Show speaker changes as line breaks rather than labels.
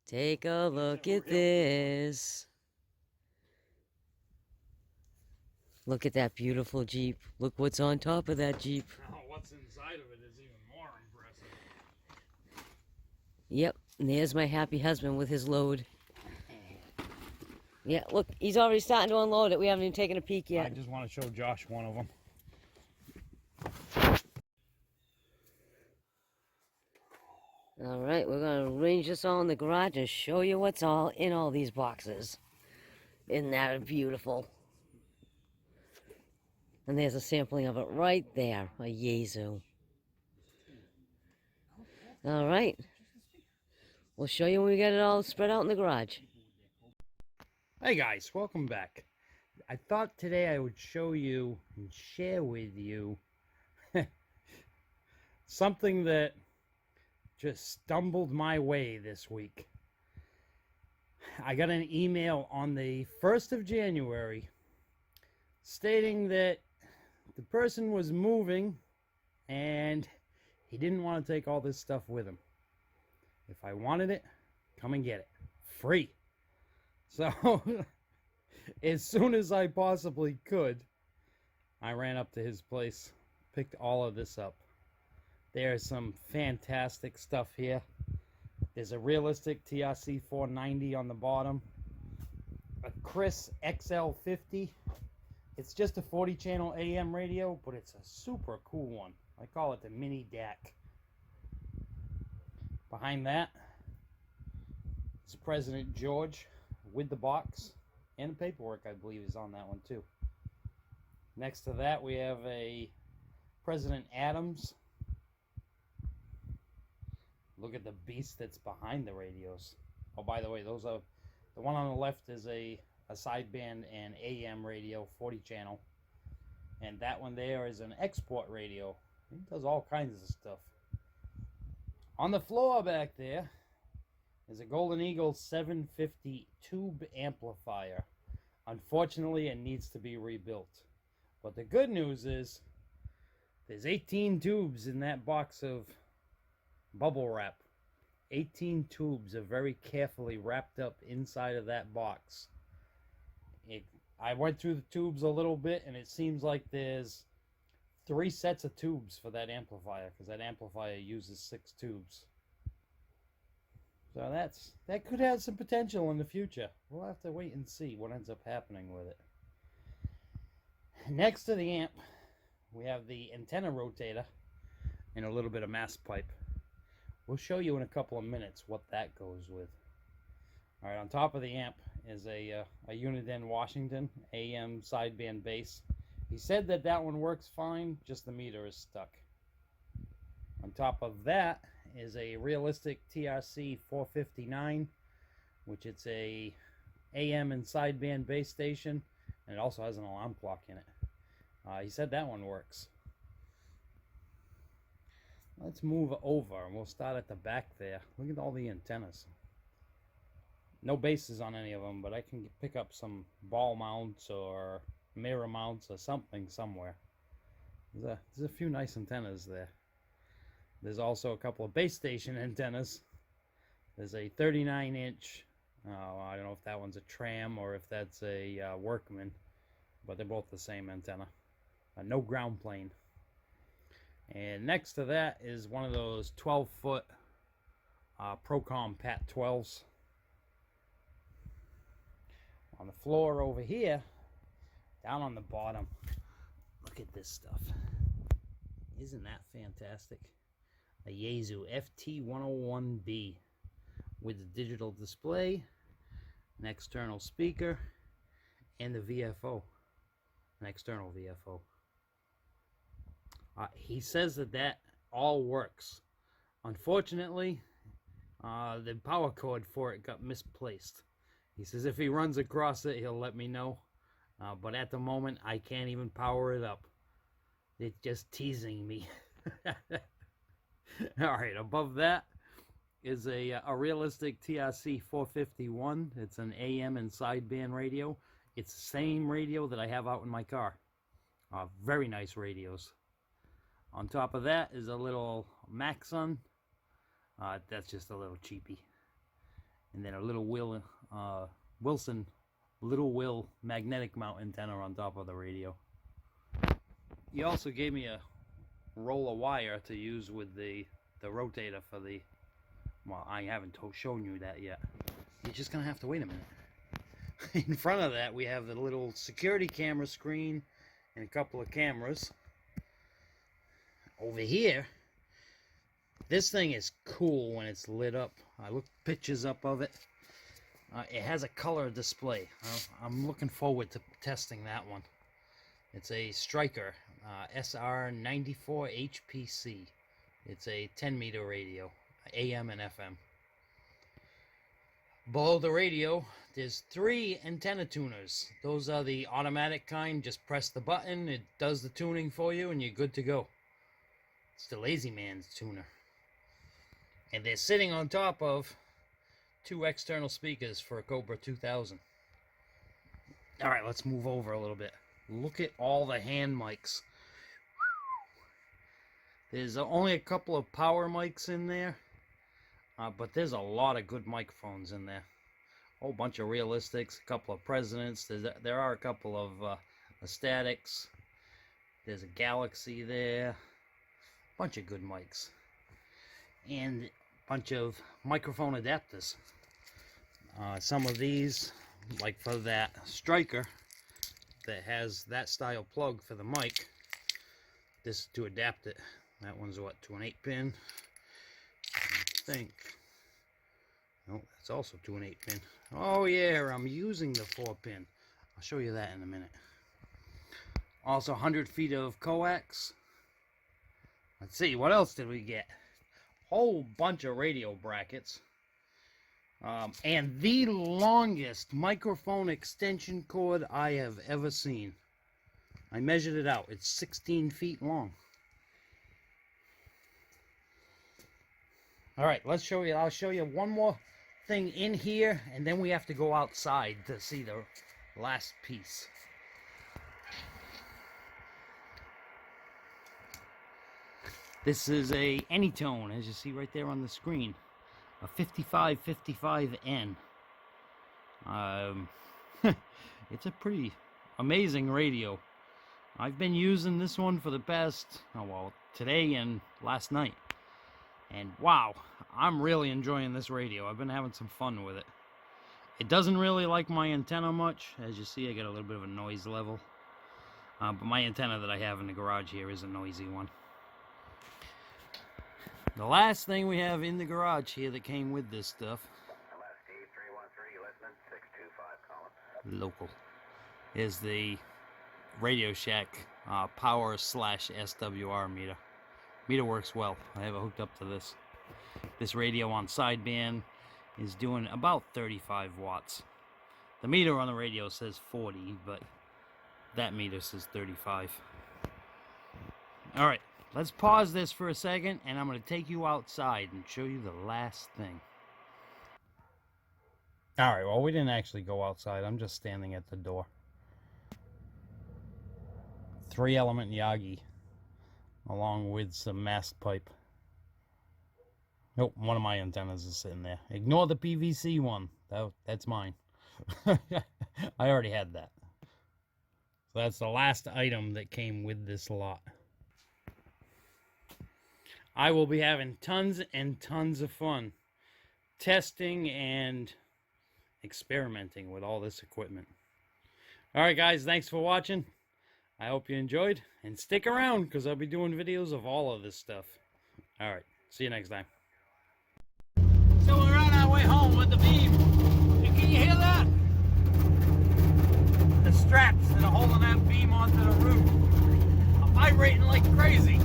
Take a look at this. Look at that beautiful Jeep. Look what's on top of that Jeep.
Now, what's inside of it is even more impressive.
Yep, and there's my happy husband with his load. Yeah, look, he's already starting to unload it. We haven't even taken a peek yet.
I just want to show Josh one of them.
All right, we're going to arrange this all in the garage and show you what's all in all these boxes. Isn't that beautiful? And there's a sampling of it right there, a Yezu. All right, we'll show you when we get it all spread out in the garage.
Hey guys, welcome back. I thought today I would show you and share with you something that just stumbled my way this week. I got an email on the 1st of January stating that the person was moving and he didn't want to take all this stuff with him. If I wanted it, come and get it. Free. So, as soon as I possibly could, I ran up to his place, picked all of this up. There's some fantastic stuff here. There's a realistic TRC 490 on the bottom. A Chris XL50. It's just a 40 channel AM radio, but it's a super cool one. I call it the mini DAC. Behind that is President George with the box. And the paperwork, I believe, is on that one too. Next to that, we have a President Adams. Look at the beast that's behind the radios. Oh, by the way, those are the one on the left is a sideband and AM radio, 40 channel, and that one there is an export radio. It does all kinds of stuff. On the floor back there is a Golden Eagle 750 tube amplifier. Unfortunately, it needs to be rebuilt. But the good news is there's 18 tubes in that box of bubble wrap. 18 tubes are very carefully wrapped up inside of that box. I went through the tubes a little bit, and it seems like there's 3 sets of tubes for that amplifier, because that amplifier uses 6 tubes. So that could have some potential in the future. We'll have to wait and see what ends up happening with it. Next to the amp, we have the antenna rotator and a little bit of mass pipe. We'll show you in a couple of minutes what that goes with. All right, on top of the amp is a Uniden Washington AM sideband bass. He said that that one works fine, just the meter is stuck. On top of that is a realistic TRC 459, which it's a AM and sideband bass station, and it also has an alarm clock in it. He said that one works. Let's move over, and we'll start at the back there. Look at all the antennas. No bases on any of them, but I can pick up some ball mounts or mirror mounts or something somewhere. There's a few nice antennas there. There's also a couple of base station antennas. There's a 39-inch, I don't know if that one's a tram or if that's a Workman, but they're both the same antenna. No ground plane. And next to that is one of those 12-foot Procom Pat 12s. On the floor over here, down on the bottom, look at this stuff. Isn't that fantastic? A Yezu FT101B with the digital display, an external speaker, and the VFO, an external VFO. He says that all works. Unfortunately, the power cord for it got misplaced. He says if he runs across it, he'll let me know. But at the moment, I can't even power it up. It's just teasing me. All right, above that is a realistic TRC 451. It's an AM and sideband radio. It's the same radio that I have out in my car. Very nice radios. On top of that is a little Maxon. That's just a little cheapie. and then a little Wilson Little Will magnetic mount antenna on top of the radio. He also gave me a roll of wire to use with the rotator for the, well, I haven't shown you that yet. You're just gonna have to wait a minute. In front of that we have the little security camera screen and a couple of cameras. Over here, this thing is cool when it's lit up. I looked pictures up of it. It has a color display. I'm looking forward to testing that one. It's a Striker SR94 HPC. It's a 10-meter radio, AM and FM. Below the radio, there's 3 antenna tuners. Those are the automatic kind. Just press the button, it does the tuning for you, and you're good to go. It's the lazy man's tuner. And they're sitting on top of 2 external speakers for a Cobra 2000. Alright, let's move over a little bit. Look at all the hand mics. There's only a couple of power mics in there. But there's a lot of good microphones in there. A whole bunch of realistics, a couple of presidents. There are a couple of statics. There's a Galaxy there. Bunch of good mics. And a bunch of microphone adapters. Some of these, like for that Striker that has that style plug for the mic, this is to adapt it. That one's what, to an 8-pin? I think. No, that's also to an 8-pin. Oh yeah, I'm using the 4-pin. I'll show you that in a minute. Also 100 feet of coax. Let's see, what else did we get? Whole bunch of radio brackets. And the longest microphone extension cord I have ever seen. I measured it out. It's 16 feet long. Alright, let's show you. I'll show you one more thing in here, and then we have to go outside to see the last piece. This is a Anytone, as you see right there on the screen. A 5555N. It's a pretty amazing radio. I've been using this one for the past, today and last night. And wow, I'm really enjoying this radio. I've been having some fun with it. It doesn't really like my antenna much. As you see, I get a little bit of a noise level. But my antenna that I have in the garage here is a noisy one. The last thing we have in the garage here that came with this stuff, local, is the Radio Shack power / SWR meter. Meter works well. I have it hooked up to this. This radio on sideband is doing about 35 watts. The meter on the radio says 40, but that meter says 35. Alright, let's pause this for a second, and I'm going to take you outside and show you the last thing. Alright, well, we didn't actually go outside. I'm just standing at the door. 3-element Yagi, along with some mask pipe. Nope, one of my antennas is sitting there. Ignore the PVC one. That's mine. I already had that. So that's the last item that came with this lot. I will be having tons and tons of fun testing and experimenting with all this equipment. Alright guys, thanks for watching. I hope you enjoyed, and stick around because I'll be doing videos of all of this stuff. Alright, see you next time. So we're on our way home with the beam. And can you hear that? The straps that are holding that beam onto the roof are vibrating like crazy.